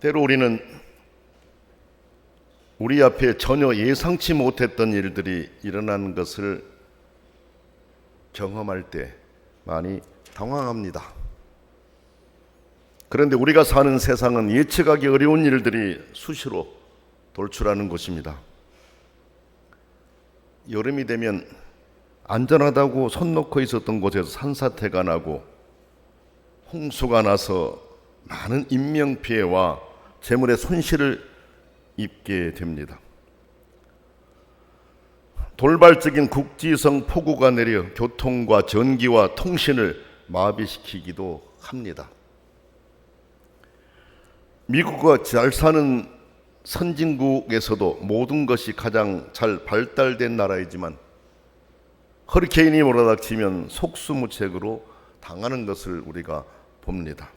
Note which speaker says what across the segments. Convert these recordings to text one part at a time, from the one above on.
Speaker 1: 때로 우리는 우리 앞에 전혀 예상치 못했던 일들이 일어나는 것을 경험할 때 많이 당황합니다. 그런데 우리가 사는 세상은 예측하기 어려운 일들이 수시로 돌출하는 곳입니다. 여름이 되면 안전하다고 손 놓고 있었던 곳에서 산사태가 나고 홍수가 나서 많은 인명피해와 재물의 손실을 입게 됩니다. 돌발적인 국지성 폭우가 내려 교통과 전기와 통신을 마비시키기도 합니다. 미국과 잘 사는 선진국에서도 모든 것이 가장 잘 발달된 나라이지만 허리케인이 몰아닥치면 속수무책으로 당하는 것을 우리가 봅니다.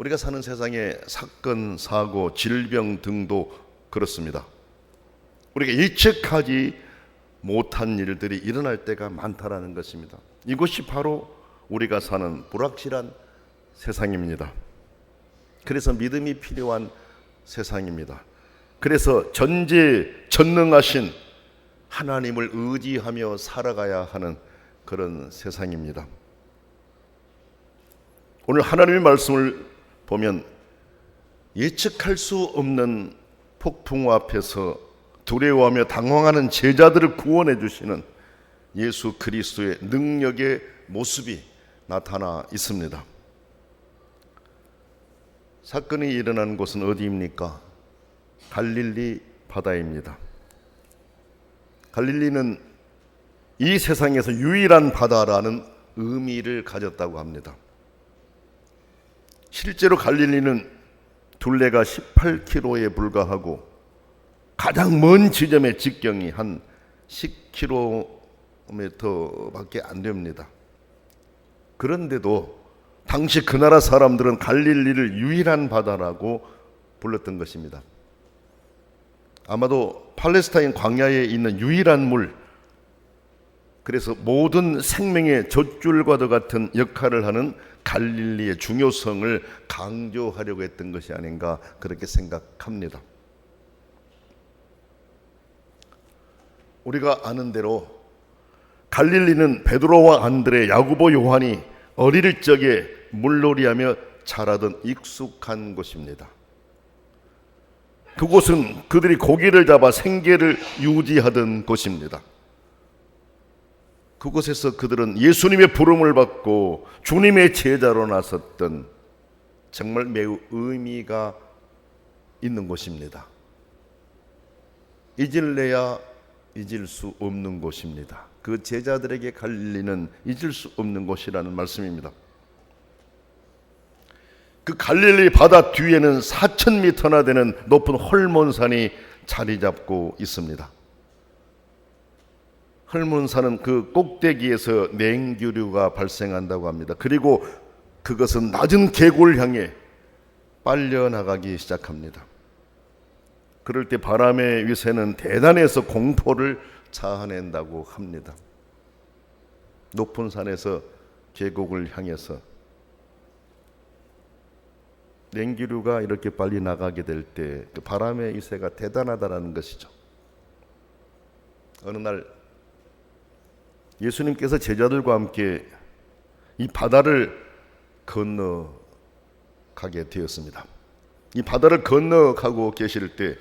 Speaker 1: 우리가 사는 세상의 사건, 사고, 질병 등도 그렇습니다. 우리가 예측하지 못한 일들이 일어날 때가 많다라는 것입니다. 이것이 바로 우리가 사는 불확실한 세상입니다. 그래서 믿음이 필요한 세상입니다. 그래서 전지전능하신 하나님을 의지하며 살아가야 하는 그런 세상입니다. 오늘 하나님의 말씀을 보면 예측할 수 없는 폭풍 앞에서 두려워하며 당황하는 제자들을 구원해 주시는 예수 그리스도의 능력의 모습이 나타나 있습니다. 사건이 일어난 곳은 어디입니까? 갈릴리 바다입니다. 갈릴리는 이 세상에서 유일한 바다라는 의미를 가졌다고 합니다. 실제로 갈릴리는 둘레가 18km에 불과하고 가장 먼 지점의 직경이 한 10km밖에 안 됩니다. 그런데도 당시 그 나라 사람들은 갈릴리를 유일한 바다라고 불렀던 것입니다. 아마도 팔레스타인 광야에 있는 유일한 물, 그래서 모든 생명의 젖줄과도 같은 역할을 하는 갈릴리의 중요성을 강조하려고 했던 것이 아닌가 그렇게 생각합니다. 우리가 아는 대로 갈릴리는 베드로와 안드레, 야고보, 요한이 어릴 적에 물놀이하며 자라던 익숙한 곳입니다. 그곳은 그들이 고기를 잡아 생계를 유지하던 곳입니다. 그곳에서 그들은 예수님의 부름을 받고 주님의 제자로 나섰던 정말 매우 의미가 있는 곳입니다. 잊을래야 잊을 수 없는 곳입니다. 그 제자들에게 갈릴리는 잊을 수 없는 곳이라는 말씀입니다. 그 갈릴리 바다 뒤에는 4,000m나 되는 높은 헐몬산이 자리 잡고 있습니다. 헐몬산은 그 꼭대기에서 냉기류가 발생한다고 합니다. 그리고 그것은 낮은 계곡을 향해 빨려나가기 시작합니다. 그럴 때 바람의 위세는 대단해서 공포를 자아낸다고 합니다. 높은 산에서 계곡을 향해서 냉기류가 이렇게 빨리 나가게 될 때 그 바람의 위세가 대단하다는 것이죠. 어느 날 예수님께서 제자들과 함께 이 바다를 건너가게 되었습니다. 이 바다를 건너가고 계실 때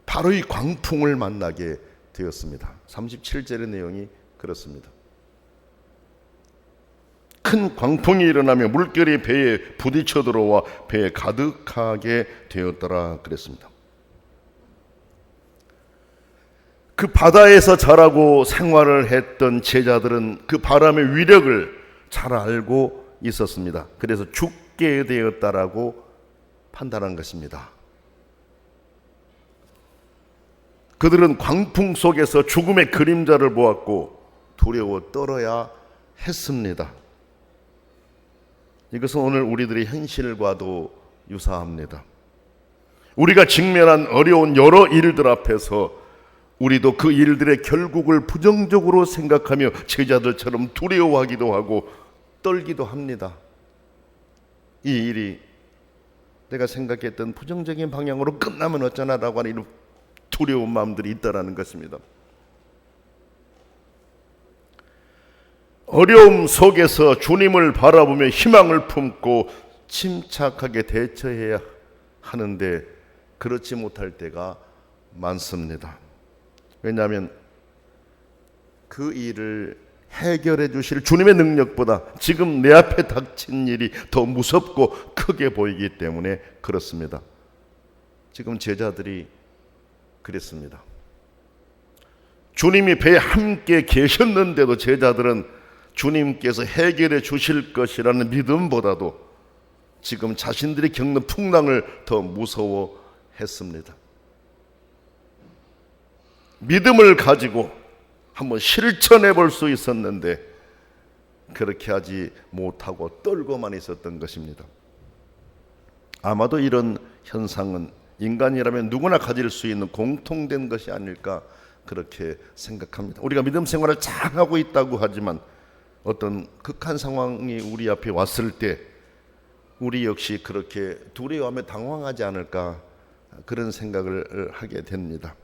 Speaker 1: 바로 이 광풍을 만나게 되었습니다. 37절의 내용이 그렇습니다. 큰 광풍이 일어나며 물결이 배에 부딪혀 들어와 배에 가득하게 되었더라 그랬습니다. 그 바다에서 자라고 생활을 했던 제자들은 그 바람의 위력을 잘 알고 있었습니다. 그래서 죽게 되었다라고 판단한 것입니다. 그들은 광풍 속에서 죽음의 그림자를 보았고 두려워 떨어야 했습니다. 이것은 오늘 우리들의 현실과도 유사합니다. 우리가 직면한 어려운 여러 일들 앞에서 우리도 그 일들의 결국을 부정적으로 생각하며 제자들처럼 두려워하기도 하고 떨기도 합니다. 이 일이 내가 생각했던 부정적인 방향으로 끝나면 어쩌나라고 하는 이런 두려운 마음들이 있다라는 것입니다. 어려움 속에서 주님을 바라보며 희망을 품고 침착하게 대처해야 하는데 그렇지 못할 때가 많습니다. 왜냐하면 그 일을 해결해 주실 주님의 능력보다 지금 내 앞에 닥친 일이 더 무섭고 크게 보이기 때문에 그렇습니다. 지금 제자들이 그랬습니다. 주님이 배에 함께 계셨는데도 제자들은 주님께서 해결해 주실 것이라는 믿음보다도 지금 자신들이 겪는 풍랑을 더 무서워했습니다. 믿음을 가지고 한번 실천해 볼 수 있었는데 그렇게 하지 못하고 떨고만 있었던 것입니다. 아마도 이런 현상은 인간이라면 누구나 가질 수 있는 공통된 것이 아닐까 그렇게 생각합니다. 우리가 믿음 생활을 잘하고 있다고 하지만 어떤 극한 상황이 우리 앞에 왔을 때 우리 역시 그렇게 두려워하며 당황하지 않을까 그런 생각을 하게 됩니다.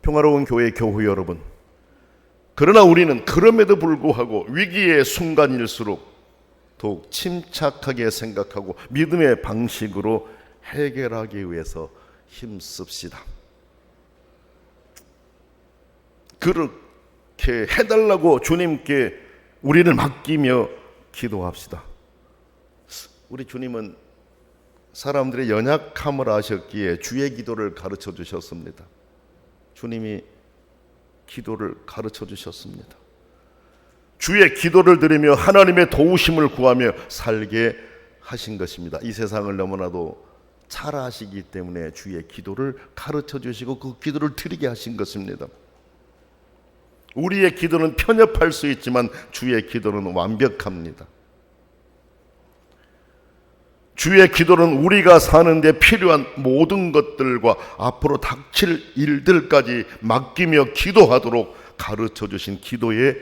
Speaker 1: 평화로운 교회 교우 여러분, 그러나 우리는 그럼에도 불구하고 위기의 순간일수록 더욱 침착하게 생각하고 믿음의 방식으로 해결하기 위해서 힘씁시다. 그렇게 해달라고 주님께 우리를 맡기며 기도합시다. 우리 주님은 사람들의 연약함을 아셨기에 주의 기도를 가르쳐 주셨습니다. 주님이 기도를 가르쳐 주셨습니다. 주의 기도를 드리며 하나님의 도우심을 구하며 살게 하신 것입니다. 이 세상을 너무나도 잘 아시기 때문에 주의 기도를 가르쳐 주시고 그 기도를 드리게 하신 것입니다. 우리의 기도는 편협할 수 있지만 주의 기도는 완벽합니다. 주의 기도는 우리가 사는데 필요한 모든 것들과 앞으로 닥칠 일들까지 맡기며 기도하도록 가르쳐 주신 기도의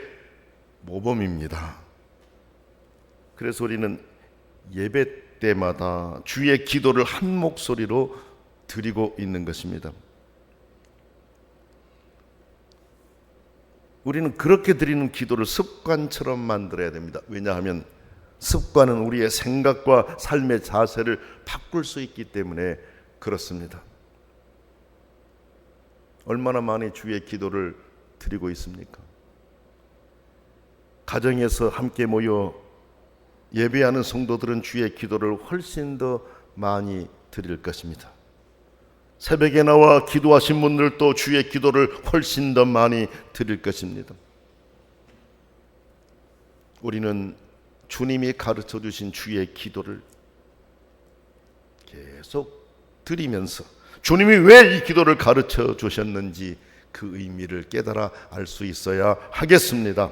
Speaker 1: 모범입니다. 그래서 우리는 예배 때마다 주의 기도를 한 목소리로 드리고 있는 것입니다. 우리는 그렇게 드리는 기도를 습관처럼 만들어야 됩니다. 왜냐하면 습관은 우리의 생각과 삶의 자세를 바꿀 수 있기 때문에 그렇습니다. 얼마나 많이 주의 기도를 드리고 있습니까? 가정에서 함께 모여 예배하는 성도들은 주의 기도를 훨씬 더 많이 드릴 것입니다. 새벽에 나와 기도하신 분들도 주의 기도를 훨씬 더 많이 드릴 것입니다. 우리는 주님이 가르쳐 주신 주의 기도를 계속 드리면서 주님이 왜 이 기도를 가르쳐 주셨는지 그 의미를 깨달아 알 수 있어야 하겠습니다.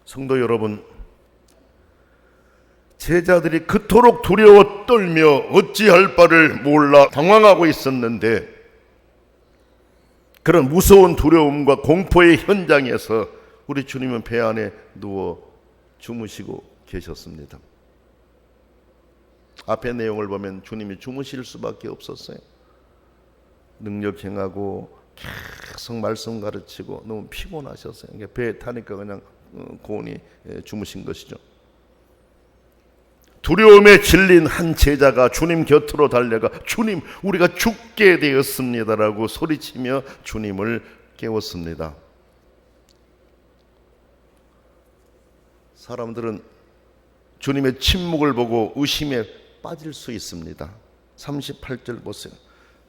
Speaker 1: 성도 여러분, 제자들이 그토록 두려워 떨며 어찌할 바를 몰라 당황하고 있었는데 그런 무서운 두려움과 공포의 현장에서 우리 주님은 배 안에 누워 주무시고 계셨습니다. 앞의 내용을 보면 주님이 주무실 수밖에 없었어요. 능력 행하고 계속 말씀 가르치고 너무 피곤하셨어요. 배에 타니까 그냥 고온히 주무신 것이죠. 두려움에 질린 한 제자가 주님 곁으로 달려가 주님, 우리가 죽게 되었습니다라고 소리치며 주님을 깨웠습니다. 사람들은 주님의 침묵을 보고 의심에 빠질 수 있습니다. 38절 보세요.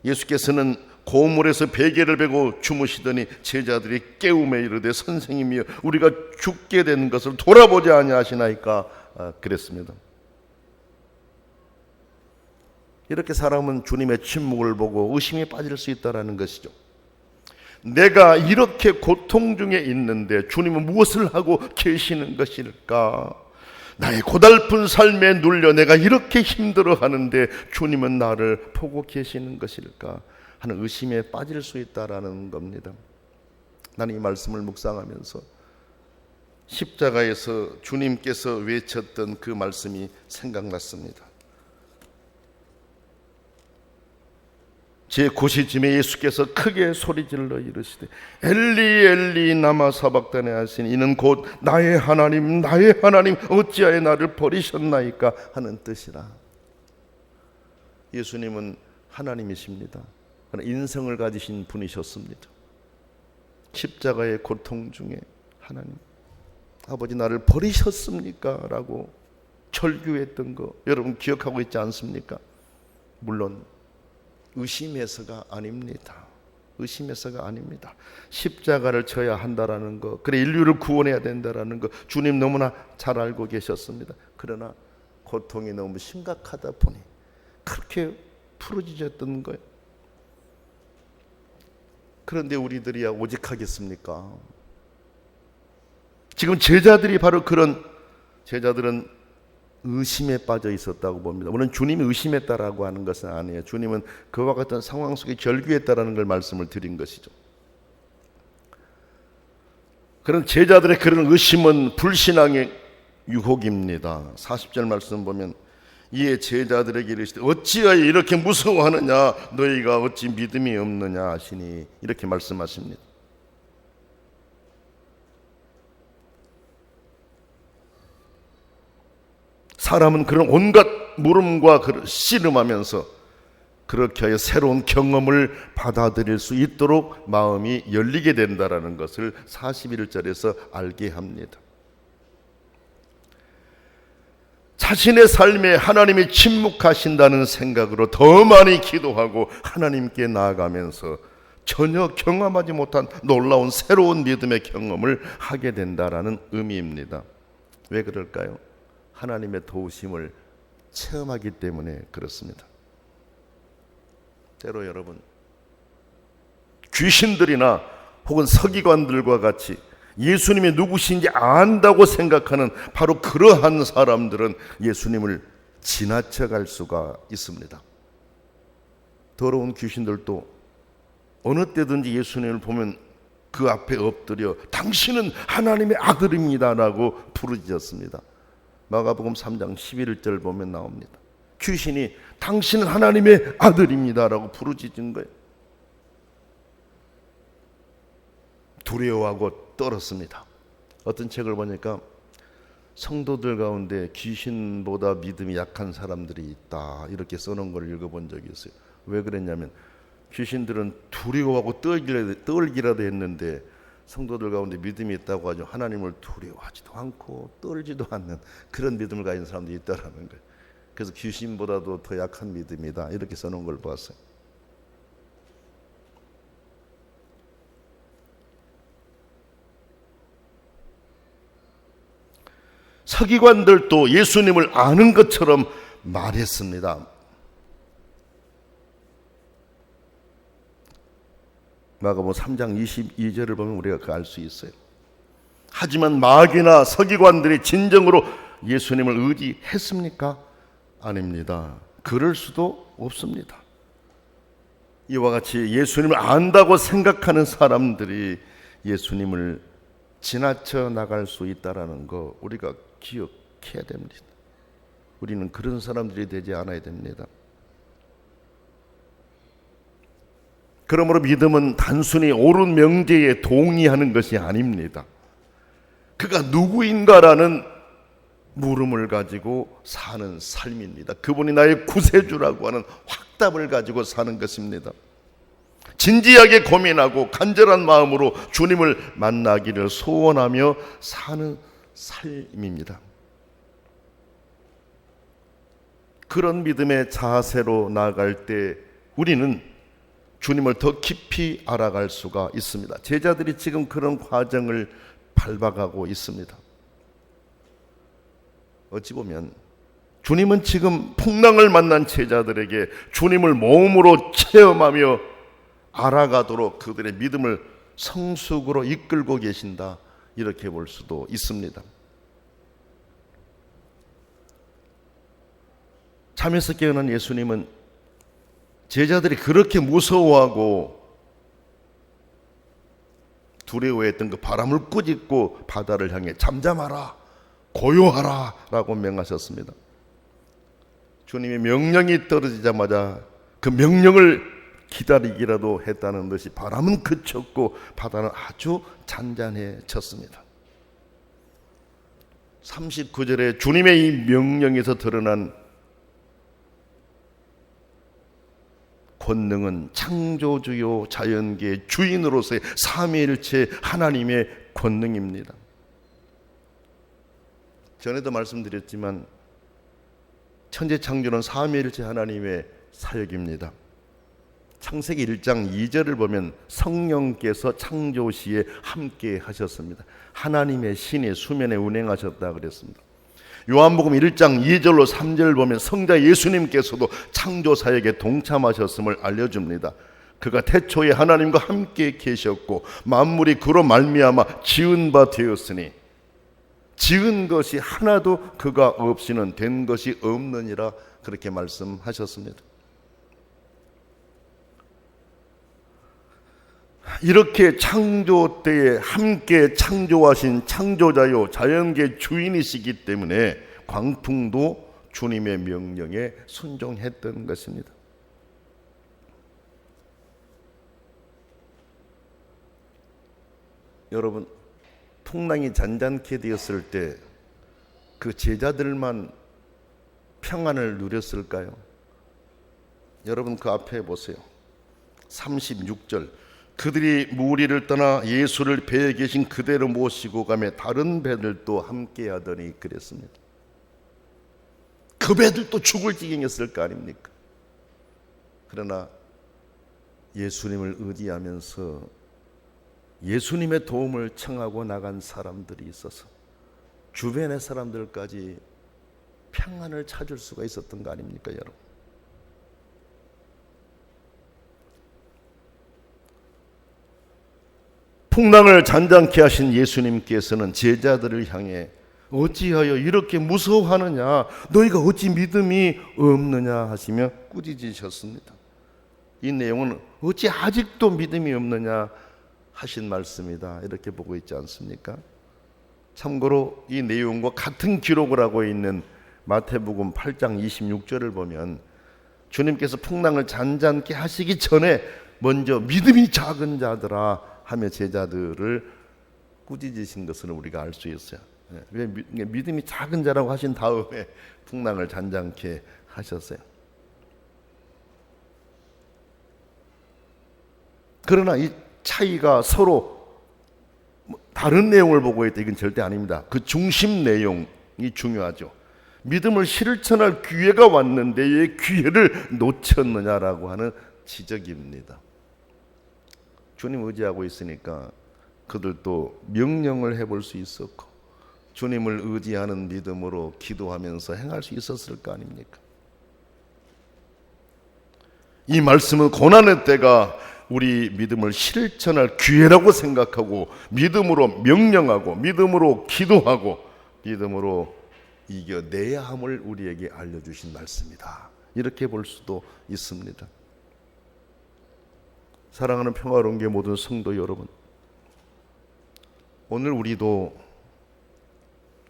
Speaker 1: 예수께서는 고물에서 베개를 베고 주무시더니 제자들이 깨우며 이르되 선생님이여 우리가 죽게 된 것을 돌아보지 아니하시나이까 그랬습니다. 이렇게 사람은 주님의 침묵을 보고 의심에 빠질 수 있다는 것이죠. 내가 이렇게 고통 중에 있는데 주님은 무엇을 하고 계시는 것일까? 나의 고달픈 삶에 눌려 내가 이렇게 힘들어하는데 주님은 나를 보고 계시는 것일까 하는 의심에 빠질 수 있다는 겁니다. 나는 이 말씀을 묵상하면서 십자가에서 주님께서 외쳤던 그 말씀이 생각났습니다. 제9시쯤에 예수께서 크게 소리질러 이르시되 엘리 엘리 나마 사박다네 하시니 이는 곧 나의 하나님 나의 하나님 어찌하여 나를 버리셨나이까 하는 뜻이라. 예수님은 하나님이십니다. 인성을 가지신 분이셨습니다. 십자가의 고통 중에 하나님 아버지 나를 버리셨습니까? 라고 절규했던 거 여러분 기억하고 있지 않습니까? 물론 의심해서가 아닙니다. 의심해서가 아닙니다. 십자가를 져야 한다라는 거, 그래 인류를 구원해야 된다라는 거 주님 너무나 잘 알고 계셨습니다. 그러나 고통이 너무 심각하다 보니 그렇게 부르짖었던 거예요. 그런데 우리들이야 오직하겠습니까? 지금 제자들이 바로 그런 제자들은 의심에 빠져 있었다고 봅니다. 물론 주님이 의심했다라고 하는 것은 아니에요. 주님은 그와 같은 상황 속에 절규했다라는 걸 말씀을 드린 것이죠. 그런 제자들의 그런 의심은 불신앙의 유혹입니다. 40절 말씀 보면 이에 제자들에게 이르시되 어찌하여 이렇게 무서워하느냐 너희가 어찌 믿음이 없느냐 하시니 이렇게 말씀하십니다. 사람은 그런 온갖 물음과 씨름하면서 그렇게 하여 새로운 경험을 받아들일 수 있도록 마음이 열리게 된다는 것을 41절에서 알게 합니다. 자신의 삶에 하나님이 침묵하신다는 생각으로 더 많이 기도하고 하나님께 나아가면서 전혀 경험하지 못한 놀라운 새로운 믿음의 경험을 하게 된다는 의미입니다. 왜 그럴까요? 하나님의 도우심을 체험하기 때문에 그렇습니다. 때로 여러분 귀신들이나 혹은 서기관들과 같이 예수님이 누구신지 안다고 생각하는 바로 그러한 사람들은 예수님을 지나쳐갈 수가 있습니다. 더러운 귀신들도 어느 때든지 예수님을 보면 그 앞에 엎드려 당신은 하나님의 아들입니다 라고 부르짖었습니다. 마가복음 3장 11절 보면 나옵니다. 귀신이 당신은 하나님의 아들입니다 라고 부르짖은 거예요. 두려워하고 떨었습니다. 어떤 책을 보니까 성도들 가운데 귀신보다 믿음이 약한 사람들이 있다 이렇게 써놓은 걸 읽어본 적이 있어요. 왜 그랬냐면 귀신들은 두려워하고 떨기라도 했는데 성도들 가운데 믿음이 있다고 하죠. 하나님을 두려워하지도 않고 떨지도 않는 그런 믿음을 가진 사람들이 있다라는 거예요. 그래서 귀신보다도 더 약한 믿음이다 이렇게 써놓은 걸 봤어요. 서기관들도 예수님을 아는 것처럼 말했습니다. 마가복음 3장 22절을 보면 우리가 그거 알 수 있어요. 하지만 마귀나 서기관들이 진정으로 예수님을 의지했습니까? 아닙니다. 그럴 수도 없습니다. 이와 같이 예수님을 안다고 생각하는 사람들이 예수님을 지나쳐 나갈 수 있다는 거 우리가 기억해야 됩니다. 우리는 그런 사람들이 되지 않아야 됩니다. 그러므로 믿음은 단순히 옳은 명제에 동의하는 것이 아닙니다. 그가 누구인가라는 물음을 가지고 사는 삶입니다. 그분이 나의 구세주라고 하는 확답을 가지고 사는 것입니다. 진지하게 고민하고 간절한 마음으로 주님을 만나기를 소원하며 사는 삶입니다. 그런 믿음의 자세로 나아갈 때 우리는 주님을 더 깊이 알아갈 수가 있습니다. 제자들이 지금 그런 과정을 밟아가고 있습니다. 어찌 보면 주님은 지금 풍랑을 만난 제자들에게 주님을 몸으로 체험하며 알아가도록 그들의 믿음을 성숙으로 이끌고 계신다 이렇게 볼 수도 있습니다. 잠에서 깨어난 예수님은 제자들이 그렇게 무서워하고 두려워했던 그 바람을 꾸짖고 바다를 향해 잠잠하라, 고요하라 라고 명하셨습니다. 주님의 명령이 떨어지자마자 그 명령을 기다리기라도 했다는 듯이 바람은 그쳤고 바다는 아주 잔잔해졌습니다. 39절에 주님의 이 명령에서 드러난 권능은 창조주요 자연계의 주인으로서의 삼위일체 하나님의 권능입니다. 전에도 말씀드렸지만 천지창조는 삼위일체 하나님의 사역입니다. 창세기 1장 2절을 보면 성령께서 창조 시에 함께 하셨습니다. 하나님의 신이 수면에 운행하셨다 그랬습니다. 요한복음 1장 2절로 3절을 보면 성자 예수님께서도 창조 사역에 동참하셨음을 알려줍니다. 그가 태초에 하나님과 함께 계셨고 만물이 그로 말미암아 지은 바 되었으니 지은 것이 하나도 그가 없이는 된 것이 없느니라 그렇게 말씀하셨습니다. 이렇게 창조 때에 함께 창조하신 창조자요 자연계 주인이시기 때문에 광풍도 주님의 명령에 순종했던 것입니다. 여러분, 풍랑이 잔잔케 되었을 때 그 제자들만 평안을 누렸을까요? 여러분 그 앞에 보세요. 36절, 그들이 무리를 떠나 예수를 배에 계신 그대로 모시고 가며 다른 배들도 함께 하더니 그랬습니다. 그 배들도 죽을 지경이었을 거 아닙니까? 그러나 예수님을 의지하면서 예수님의 도움을 청하고 나간 사람들이 있어서 주변의 사람들까지 평안을 찾을 수가 있었던 거 아닙니까, 여러분? 풍랑을 잔잔케 하신 예수님께서는 제자들을 향해 어찌하여 이렇게 무서워하느냐, 너희가 어찌 믿음이 없느냐 하시며 꾸짖으셨습니다. 이 내용은 어찌 아직도 믿음이 없느냐 하신 말씀이다 이렇게 보고 있지 않습니까? 참고로 이 내용과 같은 기록을 하고 있는 마태복음 8장 26절을 보면 주님께서 풍랑을 잔잔케 하시기 전에 먼저 믿음이 작은 자들아 하며 제자들을 꾸짖으신 것을 우리가 알 수 있어요. 왜 믿음이 작은 자라고 하신 다음에 풍랑을 잔잔케 하셨어요. 그러나 이 차이가 서로 다른 내용을 보고 있다 이건 절대 아닙니다. 그 중심 내용이 중요하죠. 믿음을 실천할 기회가 왔는데 왜 기회를 놓쳤느냐라고 하는 지적입니다. 주님 의지하고 있으니까 그들도 명령을 해볼 수 있었고 주님을 의지하는 믿음으로 기도하면서 행할 수 있었을 거 아닙니까? 이 말씀은 고난의 때가 우리 믿음을 실천할 기회라고 생각하고 믿음으로 명령하고 믿음으로 기도하고 믿음으로 이겨내야 함을 우리에게 알려주신 말씀이다. 이렇게 볼 수도 있습니다. 사랑하는 평화로운 게 모든 성도 여러분, 오늘 우리도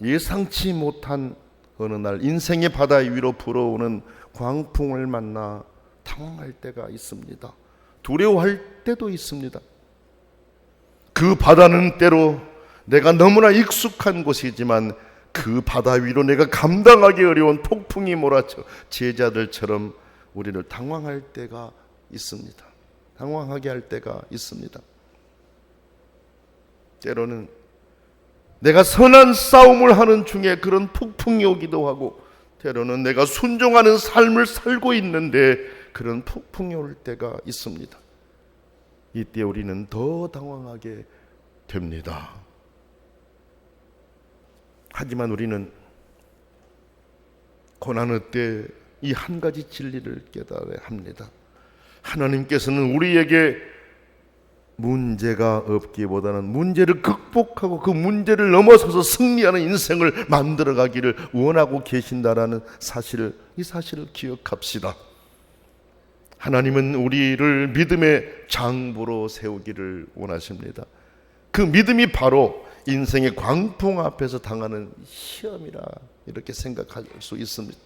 Speaker 1: 예상치 못한 어느 날 인생의 바다 위로 불어오는 광풍을 만나 당황할 때가 있습니다. 두려워할 때도 있습니다. 그 바다는 때로 내가 너무나 익숙한 곳이지만 그 바다 위로 내가 감당하기 어려운 폭풍이 몰아쳐 제자들처럼 우리를 당황할 때가 있습니다. 당황하게 할 때가 있습니다. 때로는 내가 선한 싸움을 하는 중에 그런 폭풍이 오기도 하고 때로는 내가 순종하는 삶을 살고 있는데 그런 폭풍이 올 때가 있습니다. 이때 우리는 더 당황하게 됩니다. 하지만 우리는 고난의 때 이 한 가지 진리를 깨달아야 합니다. 하나님께서는 우리에게 문제가 없기보다는 문제를 극복하고 그 문제를 넘어서서 승리하는 인생을 만들어가기를 원하고 계신다라는 사실을, 이 사실을 기억합시다. 하나님은 우리를 믿음의 장부로 세우기를 원하십니다. 그 믿음이 바로 인생의 광풍 앞에서 당하는 시험이라 이렇게 생각할 수 있습니다.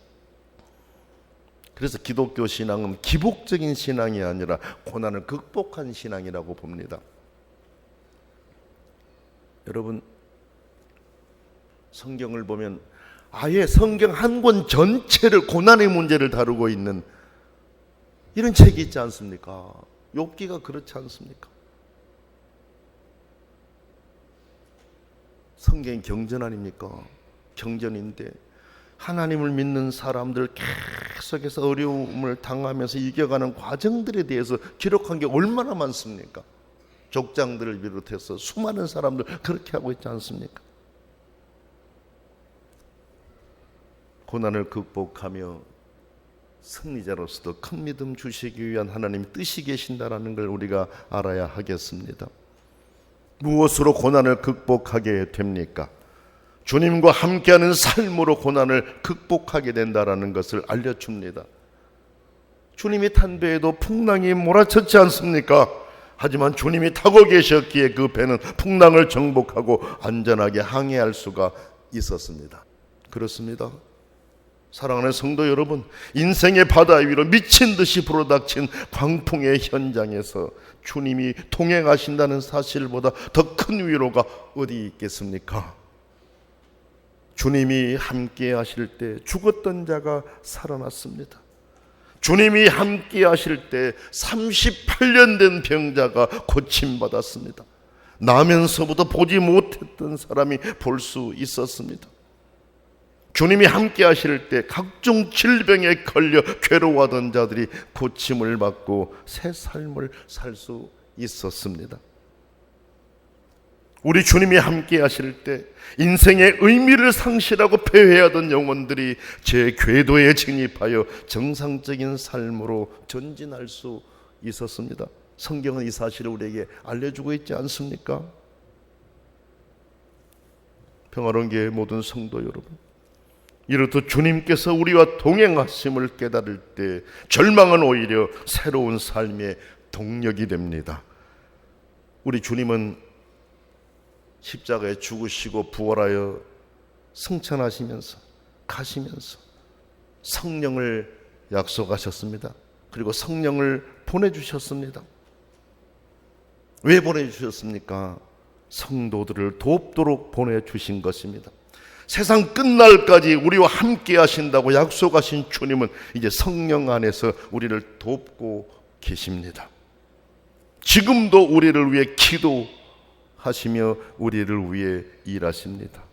Speaker 1: 그래서 기독교 신앙은 기복적인 신앙이 아니라 고난을 극복한 신앙이라고 봅니다. 여러분, 성경을 보면 아예 성경 한 권 전체를 고난의 문제를 다루고 있는 이런 책이 있지 않습니까? 욥기가 그렇지 않습니까? 성경이 경전 아닙니까? 경전인데 하나님을 믿는 사람들 계속해서 어려움을 당하면서 이겨가는 과정들에 대해서 기록한 게 얼마나 많습니까? 족장들을 비롯해서 수많은 사람들 그렇게 하고 있지 않습니까? 고난을 극복하며 승리자로서도 큰 믿음 주시기 위한 하나님의 뜻이 계신다라는 걸 우리가 알아야 하겠습니다. 무엇으로 고난을 극복하게 됩니까? 주님과 함께하는 삶으로 고난을 극복하게 된다라는 것을 알려줍니다. 주님이 탄 배에도 풍랑이 몰아쳤지 않습니까? 하지만 주님이 타고 계셨기에 그 배는 풍랑을 정복하고 안전하게 항해할 수가 있었습니다. 그렇습니다. 사랑하는 성도 여러분, 인생의 바다 위로 미친 듯이 불어닥친 광풍의 현장에서 주님이 동행하신다는 사실보다 더 큰 위로가 어디 있겠습니까? 주님이 함께 하실 때 죽었던 자가 살아났습니다. 주님이 함께 하실 때 38년 된 병자가 고침받았습니다. 나면서부터 보지 못했던 사람이 볼 수 있었습니다. 주님이 함께 하실 때 각종 질병에 걸려 괴로워하던 자들이 고침을 받고 새 삶을 살 수 있었습니다. 우리 주님이 함께 하실 때 인생의 의미를 상실하고 패회하던 영혼들이 제 궤도에 진입하여 정상적인 삶으로 전진할 수 있었습니다. 성경은 이 사실을 우리에게 알려주고 있지 않습니까? 평화로운 교회 모든 성도 여러분, 이렇듯 주님께서 우리와 동행하심을 깨달을 때 절망은 오히려 새로운 삶의 동력이 됩니다. 우리 주님은 십자가에 죽으시고 부활하여 승천하시면서 가시면서 성령을 약속하셨습니다. 그리고 성령을 보내주셨습니다. 왜 보내주셨습니까? 성도들을 돕도록 보내주신 것입니다. 세상 끝날까지 우리와 함께 하신다고 약속하신 주님은 이제 성령 안에서 우리를 돕고 계십니다. 지금도 우리를 위해 기도하시며 우리를 위해 일하십니다.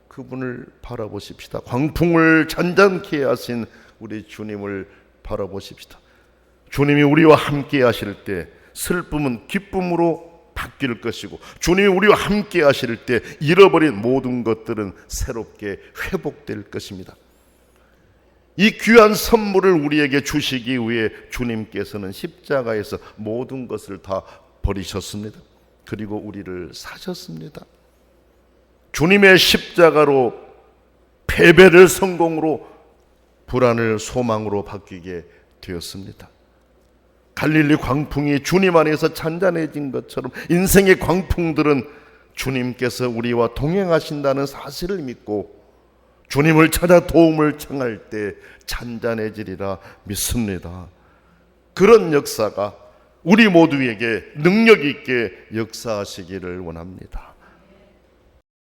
Speaker 1: 그분을 바라보십시다. 광풍을 잔잔케 하신 우리 주님을 바라보십시다. 주님이 우리와 함께 하실 때 슬픔은 기쁨으로 바뀔 것이고, 주님이 우리와 함께 하실 때 잃어버린 모든 것들은 새롭게 회복될 것입니다. 이 귀한 선물을 우리에게 주시기 위해 주님께서는 십자가에서 모든 것을 다 버리셨습니다. 그리고 우리를 사셨습니다. 주님의 십자가로 패배를 성공으로, 불안을 소망으로 바뀌게 되었습니다. 갈릴리 광풍이 주님 안에서 잔잔해진 것처럼 인생의 광풍들은 주님께서 우리와 동행하신다는 사실을 믿고 주님을 찾아 도움을 청할 때 잔잔해지리라 믿습니다. 그런 역사가 우리 모두에게 능력 있게 역사하시기를 원합니다.